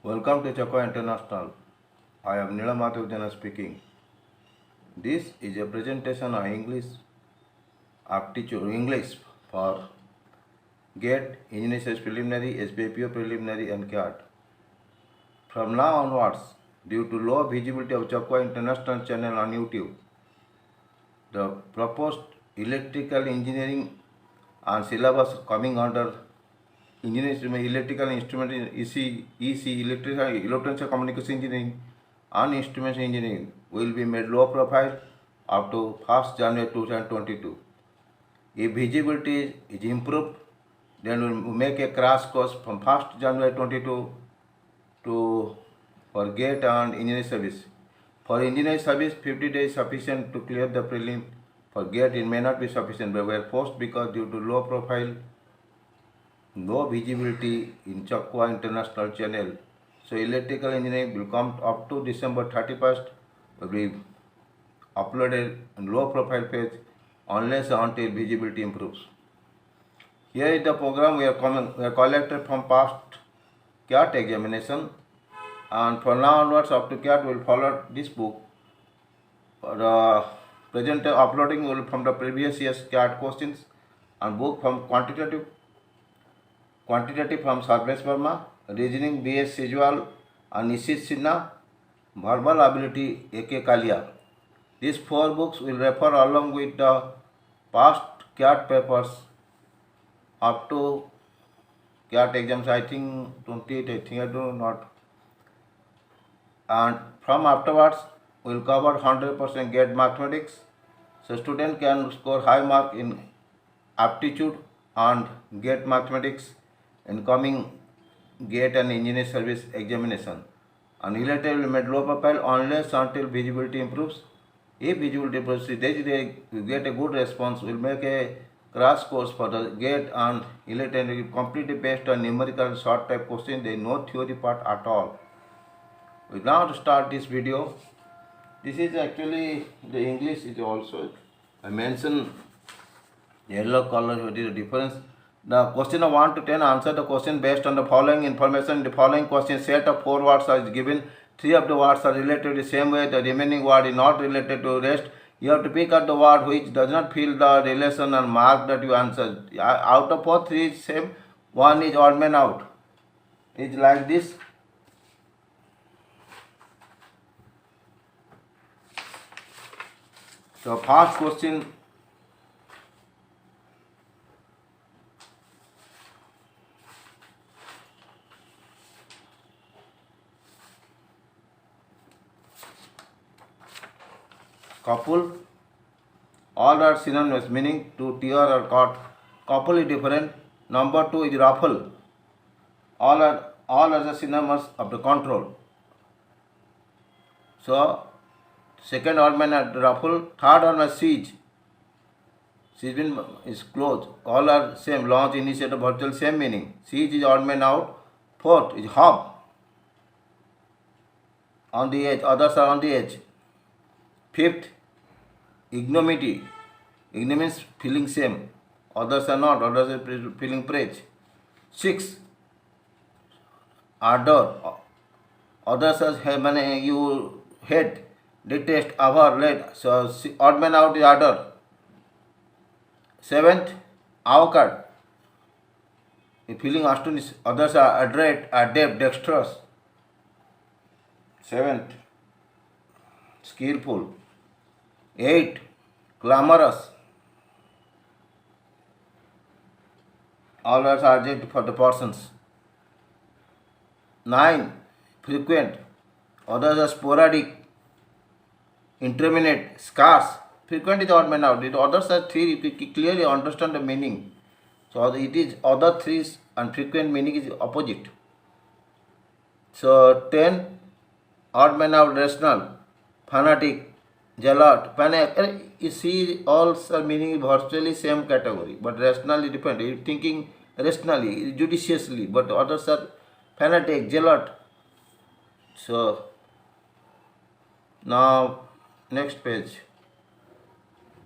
Welcome to Chakwa International. I am Nilamathu Jana speaking. This is a presentation on aptitude English for GATE, Engineering Science Preliminary, SBPO Preliminary and CAT. From now onwards, due to low visibility of Chakwa International channel on YouTube, the proposed electrical engineering and syllabus coming under engineering electrical instrument EC electronics communication engineering and instruments engineering will be made low profile up to 1st January 2022. If visibility is improved, then we will make a crash course from 1st January 22 to for GATE and engineering service. For engineering service, 50 days sufficient to clear the prelim. For GATE, it may not be sufficient, but we are forced because due to low profile, no visibility in Chakwa International channel. So electrical engineering will come up to December 31st, will be uploaded in low profile page unless until visibility improves. Here is the program we are collected from past CAT examination, and from now onwards up to CAT will follow this book. The present uploading will from the previous year's CAT questions and book from quantitative from Sarvesh Verma, reasoning B.S. Sejwal and Nishit Sinha, verbal ability A.K. Kalia. These 4 books will refer along with the past CAT papers up to CAT exams, I think 28, I think I do not. And from afterwards, we will cover 100% GATE mathematics. So student can score high mark in aptitude and GATE mathematics in coming GATE and engineering service examination. And related will made low profile unless until visibility improves. If visibility improves, they get a good response. We'll make a crash course for the GATE and related completely based on numerical short type question. There is no theory part at all. We now to start this video. This is actually the English is also. I mentioned yellow color. What is the difference? The question of 1 to 10, answer the question based on the following information. The following question set of 4 words are given. 3 of the words are related the same way. The remaining word is not related to rest. You have to pick out the word which does not fill the relation and mark that you answer. Out of 4, 3 is same. 1 is odd man out. It's like this. So first question. Couple, all are synonymous, meaning to tear or cut. Couple is different. Number 2 is ruffle. All are the synonyms of the control. So second odd man at ruffle, third odd man siege. Siege is close. All are same. Launch, initiator, virtual, same meaning. Siege is odd man out. Fourth is hop. On the edge. Others are on the edge. Fifth, ignominy. Ignominy means feeling shame. Others are not. Others are feeling praise. Sixth, ardor. Others are you hate, detest, abhor, let. So odd man out is ardor. Seventh, avocad. Feeling astonished. Others are adroit, adept, dexterous. Seventh, skillful. 8, clamorous. All words are adjective for the persons. 9, frequent. Others are sporadic, intermittent, scarce. Frequent is odd man out. The others are 3. You clearly understand the meaning. So it is other 3 and frequent meaning is opposite. So 10, odd man out, rational, fanatic, zealot, panic. You see, all are meaning virtually same category, but rationally different. You thinking rationally, judiciously, but others are fanatic, zealot. So now next page.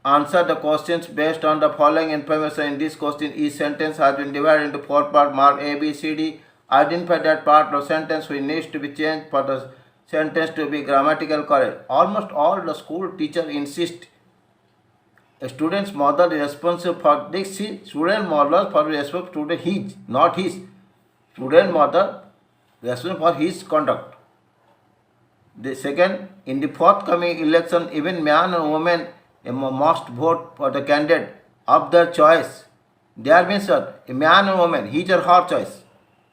Answer the questions based on the following information. In this question, each sentence has been divided into 4 parts marked A, B, C, D Identify that part of sentence which needs to be changed for the sentence to be grammatical correct. Almost all the school teacher insist a student's mother is responsible for this. Student mother for responsible student his, not his. Student mother responsible for his conduct. The second, in the forthcoming election, even man and woman must vote for the candidate of their choice. There means a man and woman, his or her choice.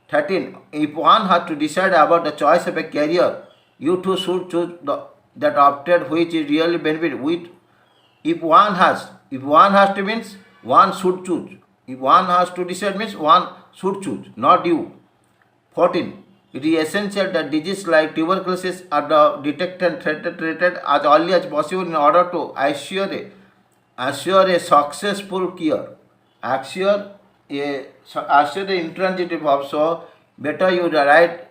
13. If one has to decide about the choice of a career, you too should choose that opted which is really benefit. If one has to means one should choose. If one has to decide means one should choose, not you. 14. It is essential that diseases like tuberculosis are detected and treated as early as possible in order to assure a successful cure. Assure the intransitive also better you write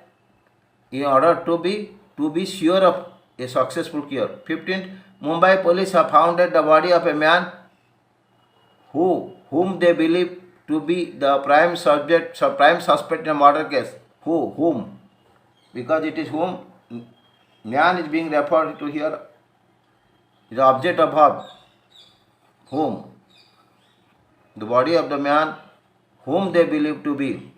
in order to be sure of a successful cure. 15. Mumbai police have found the body of a man whom they believe to be the prime suspect in a murder case. Whom? Because it is whom. Man is being referred to here. The object of verb. Whom? The body of the man whom they believe to be.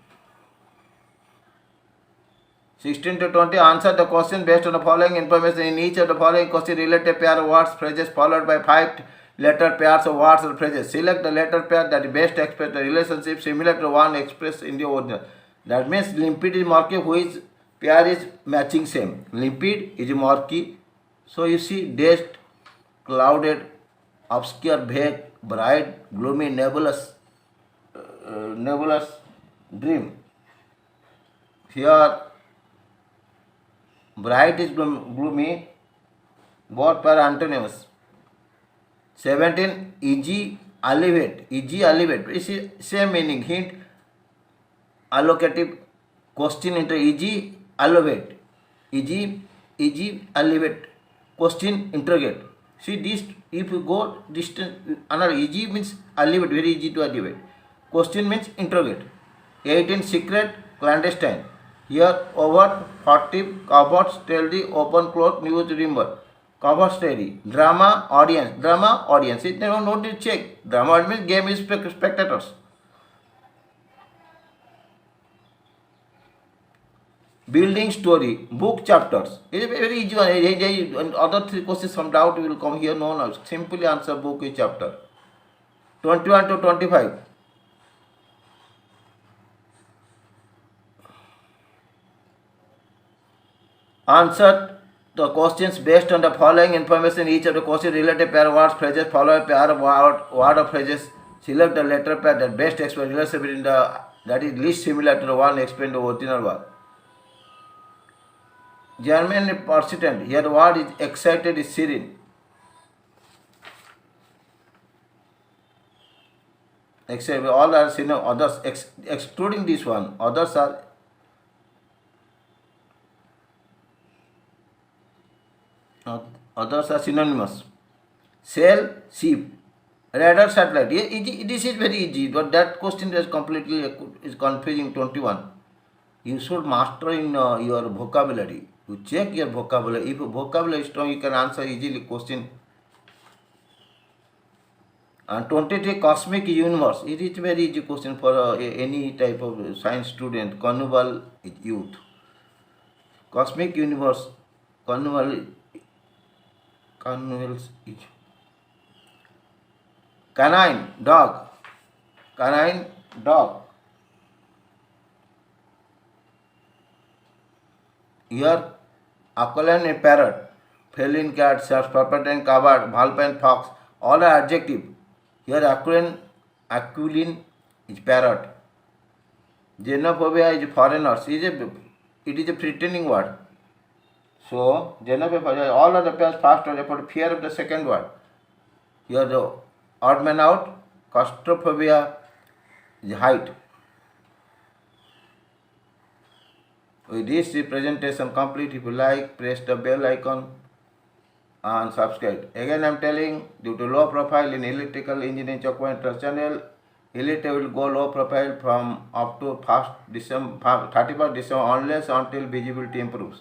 16 to 20. Answer the question based on the following information. In each of the following questions, relate a pair of words, phrases followed by 5 letter pairs of words or phrases. Select the letter pair that best express the relationship similar to one expressed in the original. That means limpid is murky, which pair is matching same. Limpid is murky. So you see dazed, clouded, obscure, vague, bright, gloomy, nebulous dream. Here bright is gloomy, both pair antonyms. 17. Easy, elevate. It is same meaning. Hint, allocative, question into easy, elevate. Easy, elevate, question, interrogate. See this, if you go distance, another easy means elevate, very easy to elevate. Question means interrogate. 18. Secret, clandestine. Here, overt, furtive, covert, stealthy, open, close, news, remember. Cover story. Drama, audience. It never no need to check. Drama means game is spectators. Building story, book chapters. It is very easy one. Other 3 questions, some doubt will come here. No. Simply answer book is chapter. 21 to 25. Answer the questions based on the following information. Each of the questions relate a pair of words, phrases, follow a pair of word or phrases. Select the letter pair that best express relationship in that is least similar to the one explained in the original word. German persistent. Here the word is excited is serene. Except all are synonyms. Others excluding this one. Others are synonymous. Sail, ship. Radar, satellite. This is very easy, but that question is completely confusing. 21. You should master in your vocabulary. You check your vocabulary. If your vocabulary is strong, you can answer easily question. And 23. Cosmic universe. It is very easy question for any type of science student. Carnival is youth. Cosmic universe. Carnivals is canine dog. Here aquiline a parrot, feline cat, serpentine coward, vulpine fox, all are adjective. Here aquiline is parrot. Xenophobia is foreigners. It is a pretending word. So, xenophobia, all of the pairs first are for fear of the second word. Here the odd man out, claustrophobia is height. With this presentation complete. If you like, press the bell icon and subscribe. Again I am telling, due to low profile in electrical engineering Chokwa Interest channel, Elite will go low profile from up to 31st December unless until visibility improves.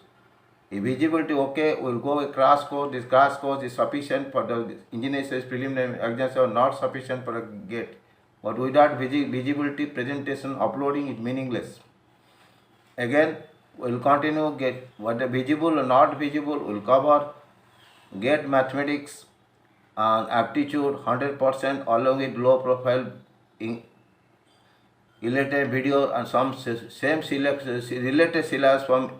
If visibility okay, we'll go a crash course. This crash course is sufficient for the engineering sales preliminary exams are not sufficient for a gate. But without visibility, presentation uploading is meaningless. Again, we'll continue get what the visible or not visible. We'll cover get mathematics and aptitude 100% along with low profile related video and some same related syllabus from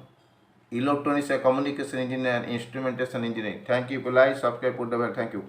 electronics and communication engineering and instrumentation engineering. Thank you. Like, subscribe, put the bell. Thank you.